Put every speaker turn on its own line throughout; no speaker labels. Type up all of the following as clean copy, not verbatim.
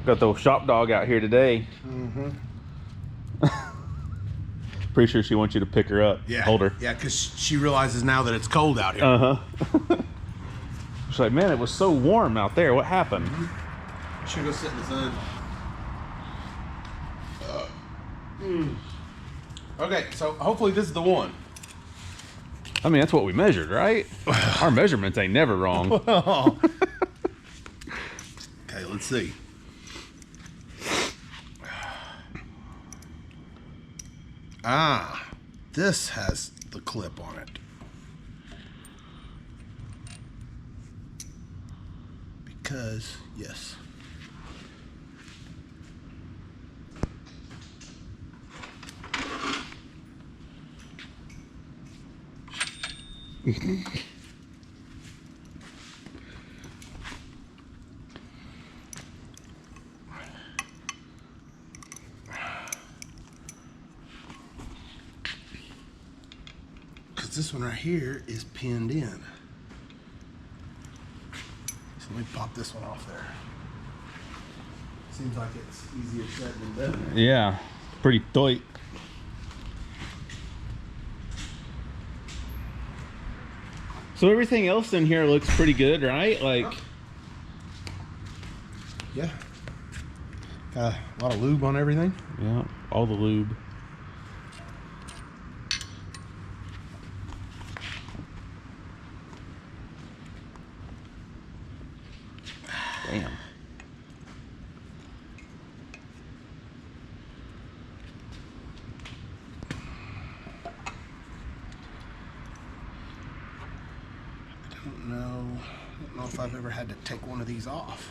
Got the shop dog out here today.
Mm-hmm.
Pretty sure she wants you to pick her up.
Yeah.
Hold her.
Yeah, because she realizes now that it's cold out here.
Uh-huh. She's like, man, it was so warm out there. What happened?
Should go sit in the sun. Okay, so hopefully this is the one.
I mean, that's what we measured, right? Our measurements ain't never wrong.
Okay, let's see. Ah, this has the clip on it. Because, yes. This one right here is pinned in. So let me pop this one off there. Seems like it's easier said than done.
Yeah, pretty tight. So everything else in here looks pretty good, right? Like,
yeah. Got a lot of lube on everything.
Yeah, all the lube. Damn.
I don't know if I've ever had to take one of these off.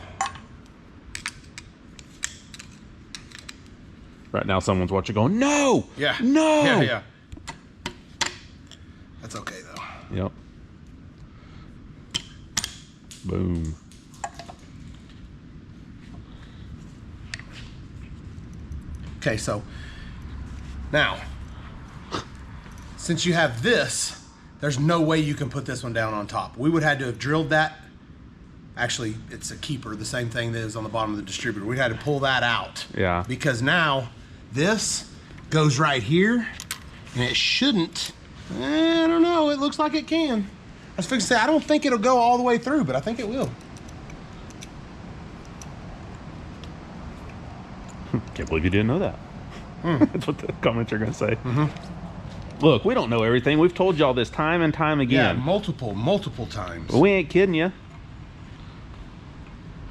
Right now someone's watching going, no!
Yeah.
No!
Yeah. That's okay though.
Yep. Boom.
Okay, so now, since you have this, there's no way you can put this one down on top. We would have had to have drilled that. Actually, it's a keeper, the same thing that is on the bottom of the distributor. We had to pull that out.
Yeah.
Because now this goes right here, and it shouldn't. I don't know, it looks like it can. I was fixing to say, I don't think it'll go all the way through, but I think it will.
Can't believe you didn't know that. That's what the comments are going to say. Look, we don't know everything. We've told y'all this time and time again.
Yeah, multiple times.
But we ain't kidding you.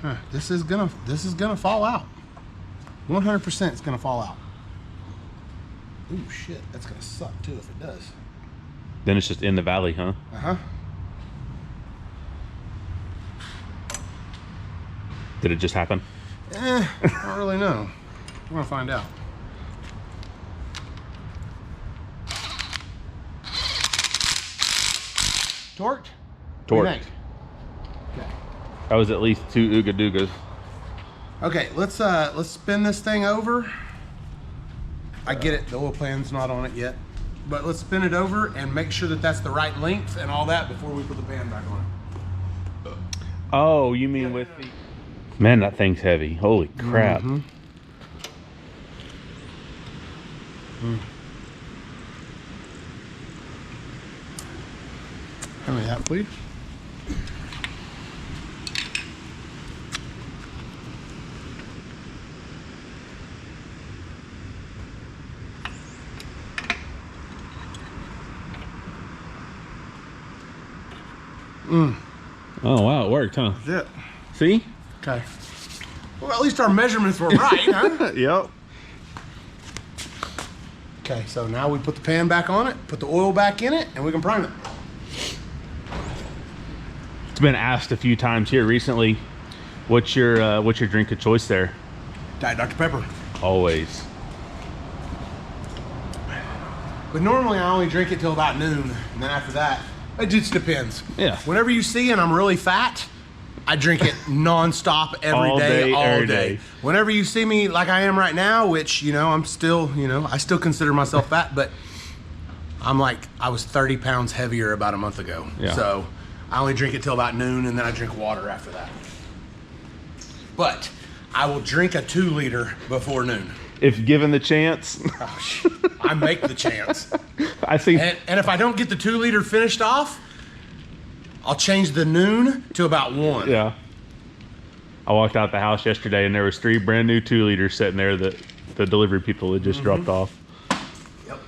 Huh, this is gonna fall out. 100% it's gonna fall out. Ooh, shit, that's gonna suck too if it does.
Then it's just in the valley, huh?
Uh-huh.
Did it just happen?
I don't really know. We're gonna find out. Torqued? What do you think? Okay.
That was at least 2 Ooga Doogas.
Okay, let's spin this thing over. I get it, the oil pan's not on it yet. But let's spin it over and make sure that that's the right length and all that before we put the pan back on it.
Oh, you mean with the... Man, that thing's heavy. Holy crap.
Mm-hmm. Hand me that, please.
Oh, wow, it worked, huh?
That's it.
See?
Okay. Well, at least our measurements were right, huh?
Yep.
Okay, so now we put the pan back on it, put the oil back in it, and we can prime it.
It's been asked a few times here recently, what's your drink of choice there?
Diet Dr. Pepper.
Always.
But normally I only drink it till about noon, and then after that, it just depends.
Yeah.
Whenever you see and I'm really fat, I drink it non-stop
All day,
all
every
day.
day.
Whenever you see me like I am right now, which, you know, I'm still, you know, I still consider myself fat, but I'm like, I was 30 pounds heavier about a month ago.
Yeah.
So I only drink it till about noon, and then I drink water after that. But I will drink a 2-liter before noon.
If given the chance.
Oh, I make the chance.
I think.
And if I don't get the 2-liter finished off, I'll change the noon to about 1.
Yeah. I walked out the house yesterday and there was 3 brand new 2-liters sitting there that the delivery people had just dropped off.
Yep.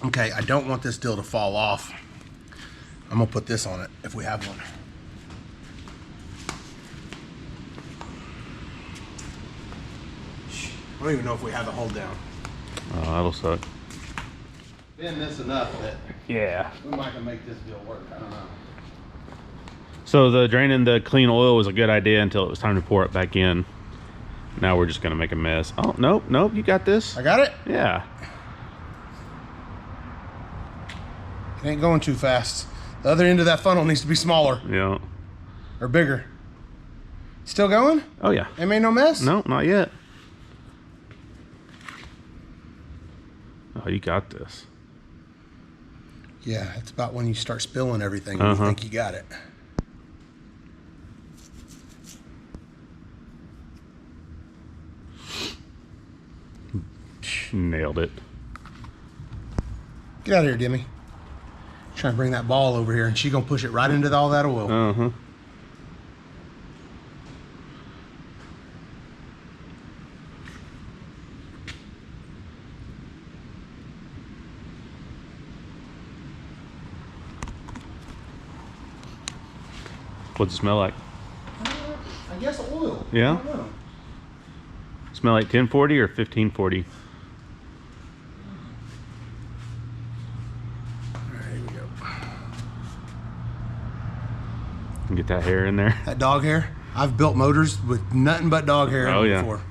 Okay, I don't want this deal to fall off. I'm gonna put this on it if we have one. I don't even know if we have the hold down.
Oh, that'll suck.
Bend this enough that
Yeah.
we might can make this deal work. I don't know.
So the draining the clean oil was a good idea until it was time to pour it back in. Now we're just gonna make a mess. Oh, nope, nope, you got this.
I got it?
Yeah.
It ain't going too fast. The other end of that funnel needs to be smaller
Yeah.
or bigger. Still going?
Oh yeah.
It made no mess?
No, not yet. Oh, you got this.
Yeah, it's about when you start spilling everything and you think you got it.
Nailed it.
Get out of here, Demi. Trying to bring that ball over here and she gonna push it right into all that oil.
Uh-huh. What's it smell like?
I guess oil.
Yeah?
I don't know.
Smell like 1040 or 1540?
All right, here we go.
Get that hair in there.
That dog hair. I've built motors with nothing but dog hair in
Oh,
them
yeah.
before.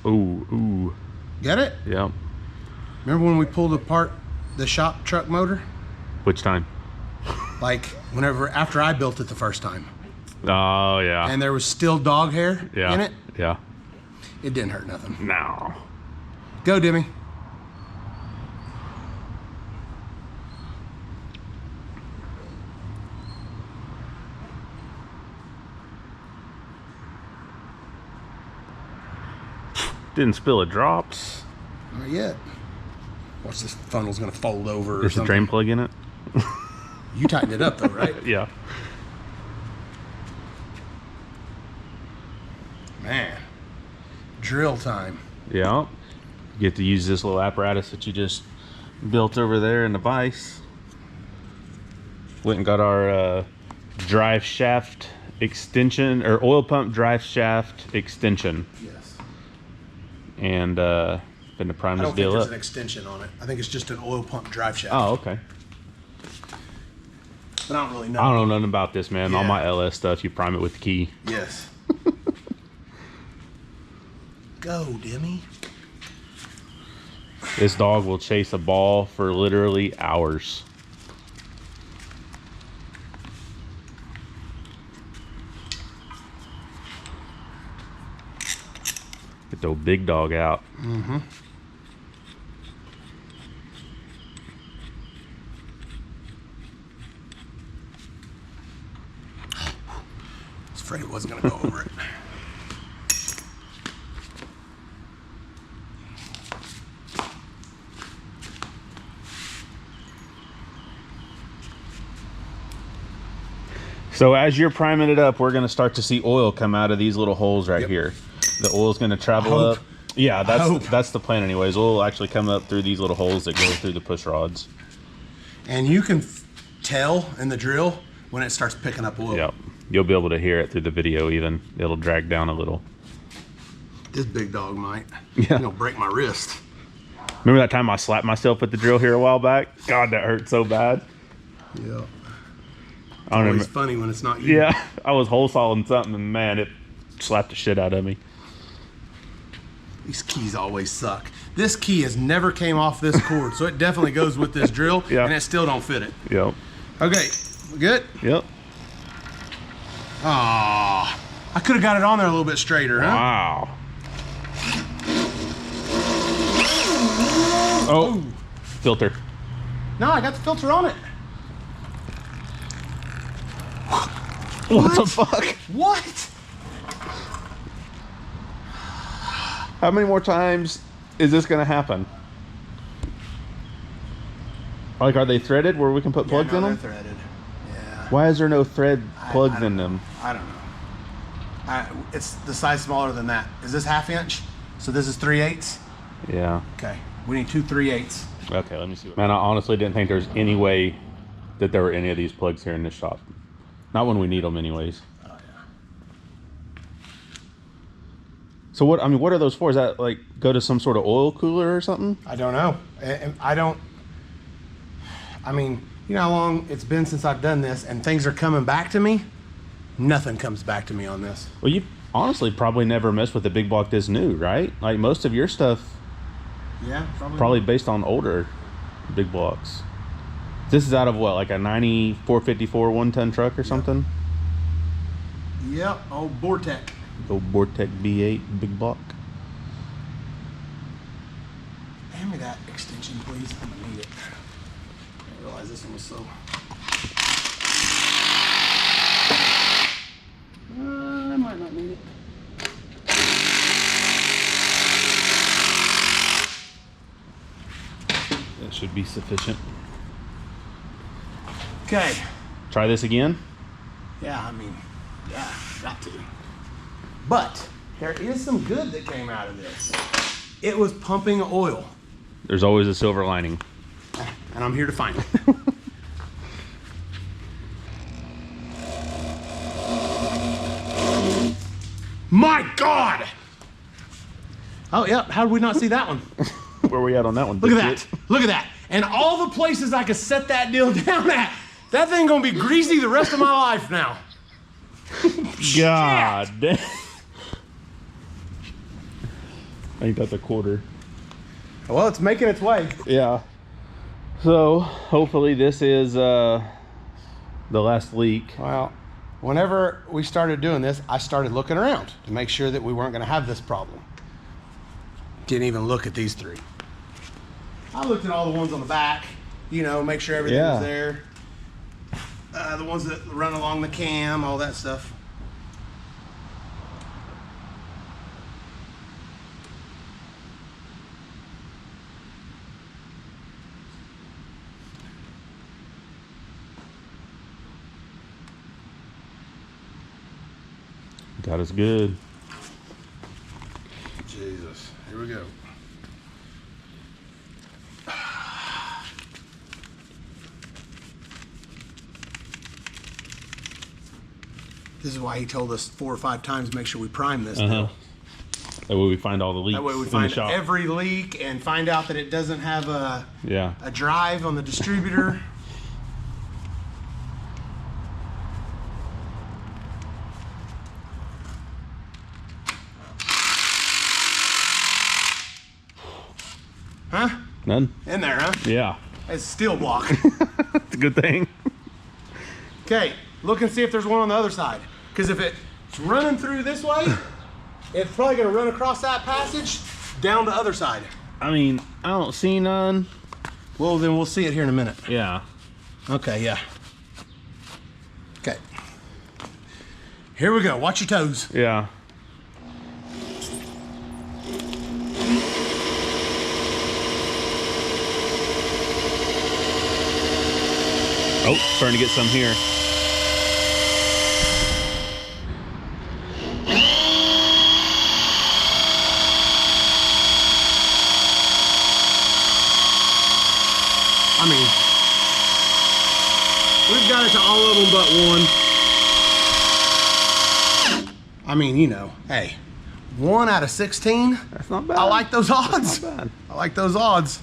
Ooh, ooh.
Get it?
Yeah.
Remember when we pulled apart the shop truck motor?
Which time?
Like whenever after I built it the first time.
Oh, yeah.
And there was still dog hair
Yeah.
in it.
Yeah.
It didn't hurt nothing.
No.
Go, Demi.
Didn't spill a drops.
Not yet. Watch, this funnel's gonna fold over or
There's a
something.
drain plug in it.
You tightened it up though, right?
Yeah.
Man. Drill time.
Yeah. You get to use this little apparatus that you just built over there in the vise. Went and got our drive shaft extension, or oil pump drive shaft extension.
Yes.
And been to prime
I
this
don't think
deal
there's
up.
an extension on it. I think it's just an oil pump drive shaft.
Oh, okay.
But I don't really know.
I don't know nothing about this, man. All
Yeah.
my LS stuff, you prime it with the key.
Yes. Go, Demi.
This dog will chase a ball for literally hours. Get the old big dog out.
Mm-hmm. I was afraid it wasn't gonna go over it.
So as you're priming it up, we're going to start to see oil come out of these little holes right
Yep.
here. The oil's going to travel
Hope.
up. Yeah,
Hope.
that's the plan anyways. Oil will actually come up through these little holes that go through the push rods.
And you can tell in the drill when it starts picking up oil.
Yep. You'll be able to hear it through the video even. It'll drag down a little.
This big dog might.
Yeah.
He'll break my wrist.
Remember that time I slapped myself with the drill here a while back? God, that hurt so bad.
Yeah.
I don't
Always
remember.
funny when it's not you.
Yeah, I was hole sawing something and man, it slapped the shit out of me.
These keys always suck. This key has never came off this cord, so it definitely goes with this drill,
Yeah.
and it still don't fit it.
Yep.
Okay, we good?
Yep.
Ah, I could have got it on there a little bit straighter, huh?
Wow. Oh, filter.
No, I got the filter on it.
What the fuck?
What?
How many more times is this gonna happen? Like, are they threaded where we can put plugs in them?
They're threaded. Yeah.
Why is there no thread plugs in them?
I don't know. It's the size smaller than that. Is this 1/2 inch? So this is 3/8.
Yeah.
Okay. We need 2 3/8.
Okay, let me see. Man, I honestly didn't think there was any way that there were any of these plugs here in this shop. Not when we need them anyways.
Oh, yeah.
So what, I mean, what are those for? Is that like go to some sort of oil cooler or something?
I don't know. I mean, you know how long it's been since I've done this and things are coming back to me? Nothing comes back to me on this.
Well, you honestly probably never messed with a big block this new, right? Like most of your stuff,
Yeah,
probably based on older big blocks. This is out of what, like a 9454 1-ton truck or something?
Yep, old Vortec.
Old Vortec B8 big block.
Hand me that extension, please. I'm gonna need it. I didn't realize this one was so. I might not need it.
That should be sufficient.
Okay.
Try this again.
Yeah, I mean, yeah, got to. But there is some good that came out of this. It was pumping oil.
There's always a silver lining.
And I'm here to find it. My God! Oh, yeah, how did we not see that one?
Where are we at on that one?
Look at that. Look at that. And all the places I could set that deal down at. That thing gonna be greasy the rest of my life now.
God damn. I think that's a quarter.
Well, it's making its way.
Yeah. So hopefully this is the last leak.
Well, whenever we started doing this, I started looking around to make sure that we weren't gonna have this problem. Didn't even look at these 3. I looked at all the ones on the back, you know, make sure everything was there. The ones that run along the cam, all that stuff.
God is good.
Jesus, here we go. This is why he told us 4 or 5 times, make sure we prime this.
That way we find all the leaks.
That way we find every leak and find out that it doesn't have a drive on the distributor. Huh?
None.
In there, huh?
Yeah.
It's steel block.
It's a good thing.
Okay, look and see if there's one on the other side. Because if it's running through this way, it's probably gonna run across that passage down the other side.
I mean, I don't see none.
Well, then we'll see it here in a minute.
Yeah.
Okay, yeah. Okay. Here we go, watch your toes.
Yeah. Oh, starting to get some here.
I mean, we've got it to all of them but one. I mean, you know, hey, 1 out of 16.
That's not bad.
I like those odds.
Not bad.
I like those odds.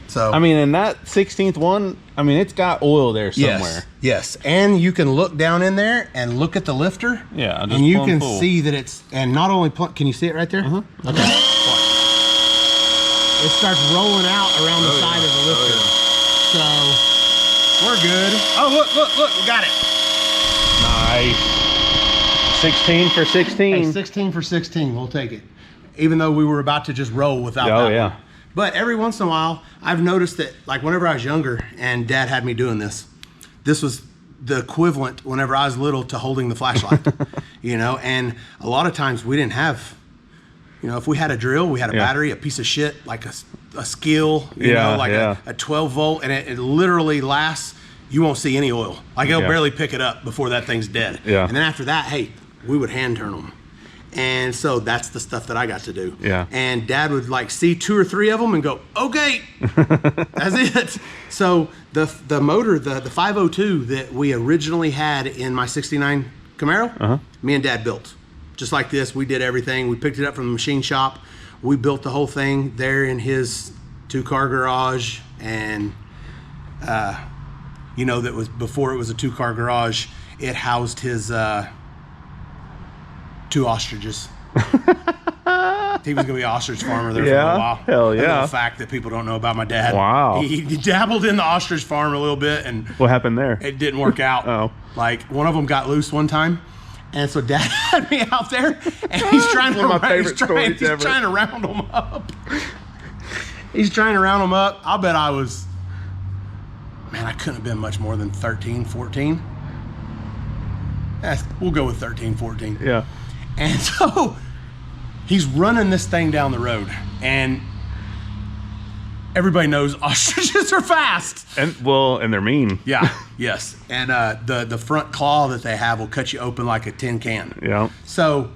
So
I mean, in that 16th one, I mean, it's got oil there somewhere.
Yes, and you can look down in there and look at the lifter.
Yeah,
and you can see that it's, and not only, can you see it right there? Okay. It starts rolling out around the side of the lifter. So we're good. Oh, look, we got it.
Nice. 16 for 16.
Hey, 16 for 16, we'll take it. Even though we were about to just roll without that.
Oh, yeah.
One. But every once in a while, I've noticed that, like whenever I was younger and Dad had me doing this, this was the equivalent whenever I was little to holding the flashlight, you know. And a lot of times we didn't have, you know, if we had a drill, we had a battery, a piece of shit like a skill, you know, like a 12 volt, and it literally lasts. You won't see any oil. Like it'll barely pick it up before that thing's dead. Yeah. And then after that, hey, we would hand turn them. And so that's the stuff that I got to do. Yeah. And Dad would like see 2 or 3 of them and go, okay, that's it. So the motor, the 502 that we originally had in my 69 Camaro, me and Dad built. Just like this, we did everything. We picked it up from the machine shop. We built the whole thing there in his 2-car garage. And, you know, that was before it was a 2-car garage. It housed his 2 ostriches. He was gonna be an ostrich farmer there for a little while.
Hell yeah! A
little fact that people don't know about my dad.
Wow.
He dabbled in the ostrich farm a little bit, and
what happened there?
It didn't work out. Oh. Like one of them got loose one time, and so Dad had me out there, and he's trying to trying to round them up. He's trying to round them up. I'll bet I was, man, I couldn't have been much more than 13, 14. We'll go with 13, 14. Yeah. And so he's running this thing down the road, and everybody knows ostriches are fast. And
they're mean.
Yeah. Yes. And the front claw that they have will cut you open like a tin can. Yeah. So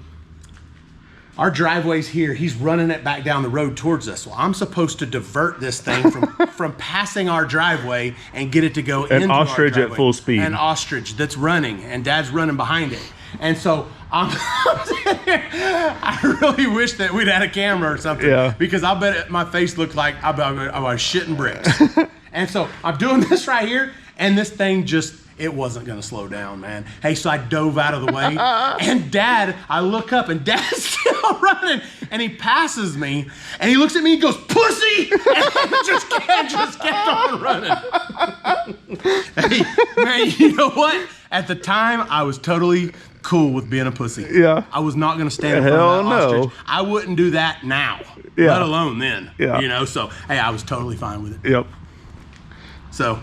our driveway's here. He's running it back down the road towards us. Well, I'm supposed to divert this thing from passing our driveway and get it to go into our driveway.
An ostrich at full speed.
An ostrich that's running, and Dad's running behind it. And so I really wish that we'd had a camera or something, because I bet my face looked like I was shitting bricks. And so I'm doing this right here, and this thing just, it wasn't going to slow down, man. Hey, so I dove out of the way, and Dad, I look up, and Dad's still running, and he passes me, and he looks at me and goes, pussy, and just kept on running. Hey, man, you know what? At the time, I was totally cool with being a pussy. Yeah. I was not going to stand in front of that ostrich. I wouldn't do that now, let alone then. Yeah. You know, so, hey, I was totally fine with it. Yep. So,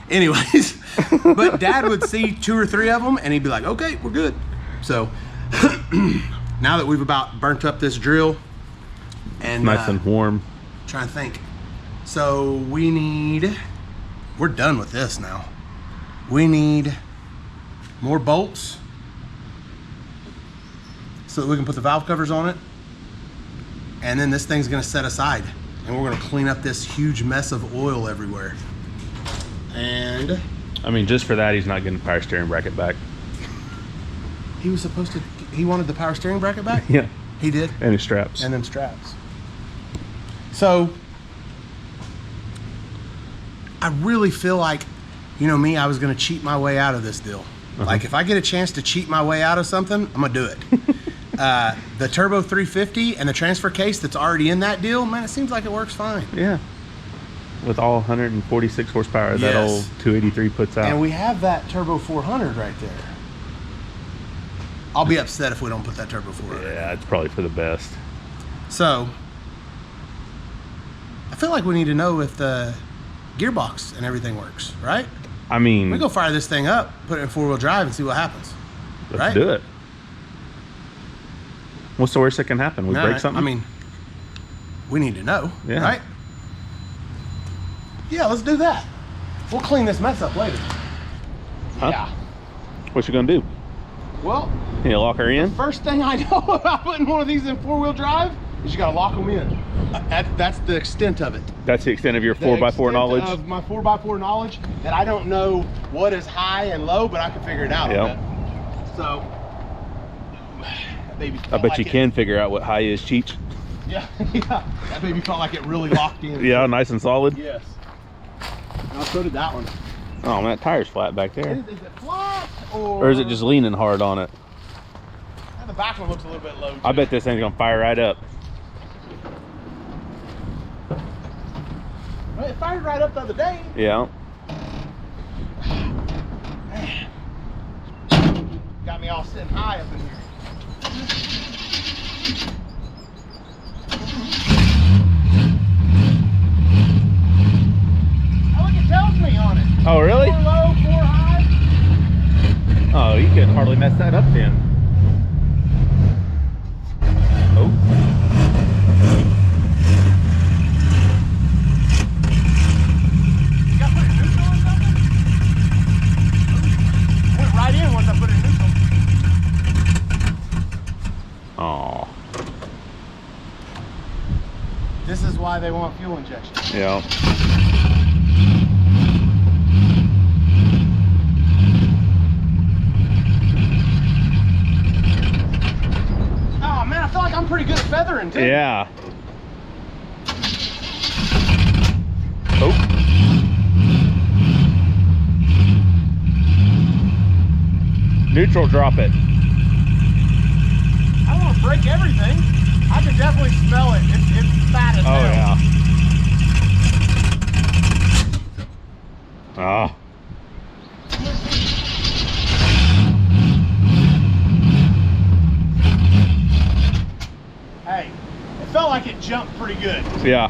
anyways, but Dad would see 2 or 3 of them, and he'd be like, okay, we're good. So, now that we've about burnt up this drill, and
nice and warm.
Trying to think. So, we're done with this now. We need more bolts so that we can put the valve covers on it, and then this thing's gonna set aside, and we're gonna clean up this huge mess of oil everywhere. And
I mean, just for that, he's not getting the power steering bracket back.
He was supposed to, he wanted the power steering bracket back?
Yeah.
He did?
And his straps.
And then straps. So I really feel like, you know me, I was gonna cheat my way out of this deal. Like if I get a chance to cheat my way out of something, I'm gonna do it. The Turbo 350 and the transfer case that's already in that deal, man, it seems like it works fine.
Yeah. With all 146 horsepower that old 283 puts out.
And we have that Turbo 400 right there. I'll be upset if we don't put that Turbo 400.
Yeah, it's probably for the best.
So, I feel like we need to know if the gearbox and everything works, right?
I mean,
we go fire this thing up, put it in 4-wheel drive, and see what happens.
Let's do it. What's the worst that can happen? We break something?
I mean, we need to know, right? Yeah, let's do that. We'll clean this mess up later.
Huh? Yeah. What you gonna do?
Well,
you lock her in?
The first thing I know about putting one of these in 4-wheel drive is you gotta lock them in. That's the extent of it.
That's the extent of your 4x4 knowledge?
Of my 4x4 knowledge, that I don't know what is high and low, but I can figure it out on that. So,
I bet you can figure out what high is, Cheech.
Yeah, yeah. That baby felt like it really locked in.
Yeah, nice and solid.
Yes. Now, so did that one.
Oh man, that tire's flat back there.
Is it flat
or is it just leaning hard on it?
And the back one looks a little bit low too.
I bet this thing's gonna fire right up.
Well, it fired right up the other day.
Yeah.
Man. Got me all sitting high up in here. Oh, look, it tells me on it.
Oh, really?
4 low, 4 high.
Hardly messed that up then. Oh.
You got to put it in neutral or something? Went right in once I put it in neutral.
Oh.
This is why they want fuel injection.
Yeah.
Oh man, I feel like I'm pretty good at feathering too.
Yeah. Oh. Neutral, drop it.
I don't want to break everything. I can definitely smell it. It's fat as hell.
Oh yeah. Ah.
Hey, it felt like it jumped pretty good.
Yeah.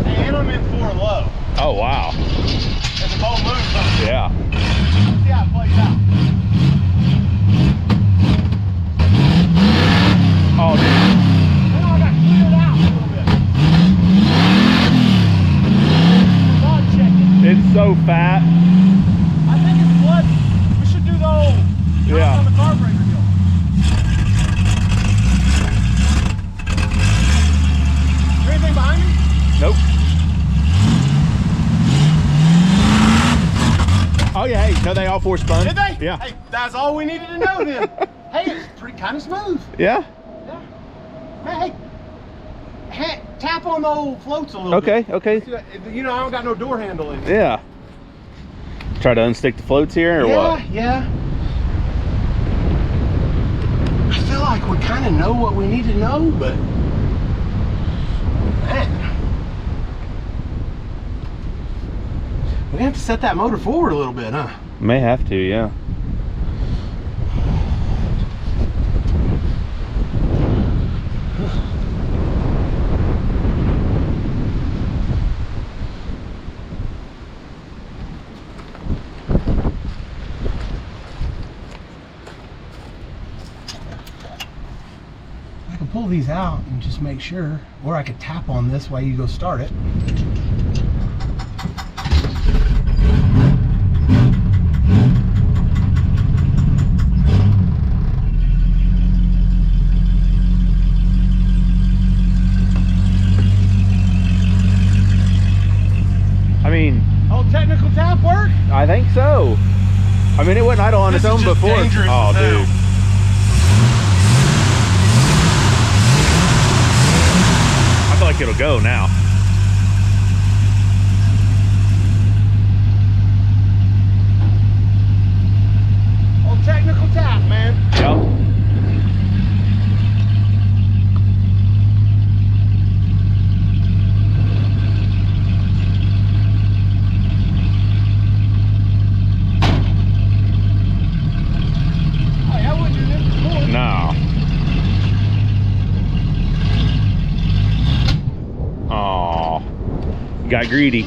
Hey, and I'm in 4 low.
Oh wow.
And the boat moves on it.
Yeah.
Let's see how it plays out.
Oh dude.
Now I got cleared out a little bit. Blood checking.
It's so fat.
I think it's blood. We should do the old
Yeah.
on the carburetor deal. Is there anything behind me?
Nope. Oh yeah, hey, no, they all 4 spun.
Did they?
Yeah.
Hey, that's all we needed to know then. Hey, it's pretty kind of smooth.
Yeah?
Yeah. Hey, tap on the old floats a little
Okay,
bit.
okay.
You know, I don't got no door handle in it.
Yeah. Try to unstick the floats here or what?
Yeah. I feel like we kind of know what we need to know, but man, we're gonna have to set that motor forward a little bit, huh?
May have to, yeah.
I can pull these out and just make sure, or I could tap on this while you go start it.
I mean,
Oh, technical tap work?
I think so. I mean, it wasn't idle on its
This is
own
just
before.
dangerous
Oh,
as hell.
dude. I feel like it'll go now.
Oh, technical tap, man.
Yep.
Hey, I wouldn't do this before.
No. Oh, got greedy.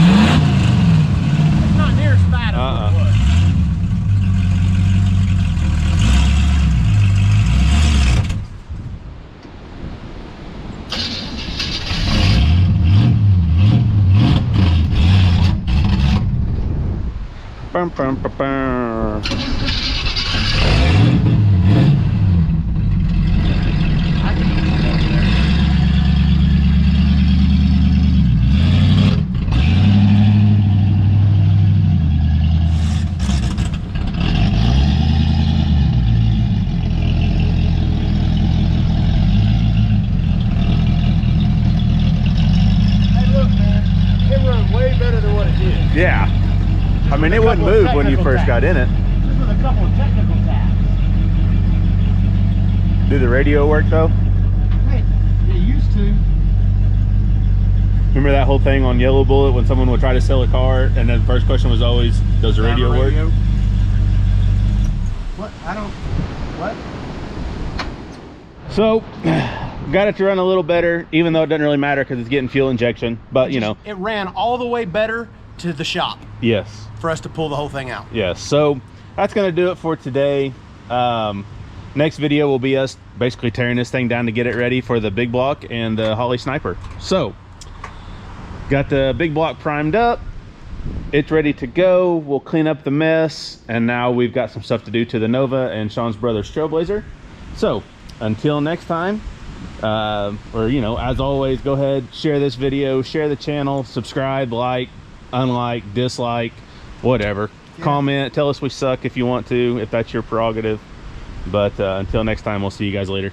It's not near as fat as what it was.
Bum, bum, bum, bum.
I can do that there. Hey, look, man. It runs way better than what it did.
Yeah. I mean, it wouldn't move when you first got in it.
Just with a couple of technical taps.
Do the radio work though?
Hey, it used to.
Remember that whole thing on Yellow Bullet when someone would try to sell a car and then the first question was always, does the radio work?
What? I don't, what?
So, got it to run a little better, even though it doesn't really matter because it's getting fuel injection, but you know.
It ran all the way better to the shop.
Yes.
For us to pull the whole thing out.
Yes, so that's gonna do it for today. Next video will be us basically tearing this thing down to get it ready for the big block and the Holly Sniper. So, got the big block primed up. It's ready to go. We'll clean up the mess. And now we've got some stuff to do to the Nova and Shawn's brother's Trailblazer. So, until next time, or you know, as always, go ahead, share this video, share the channel, subscribe, like, unlike, dislike, whatever. Yeah. Comment, tell us we suck if you want to, if that's your prerogative. But until next time, we'll see you guys later.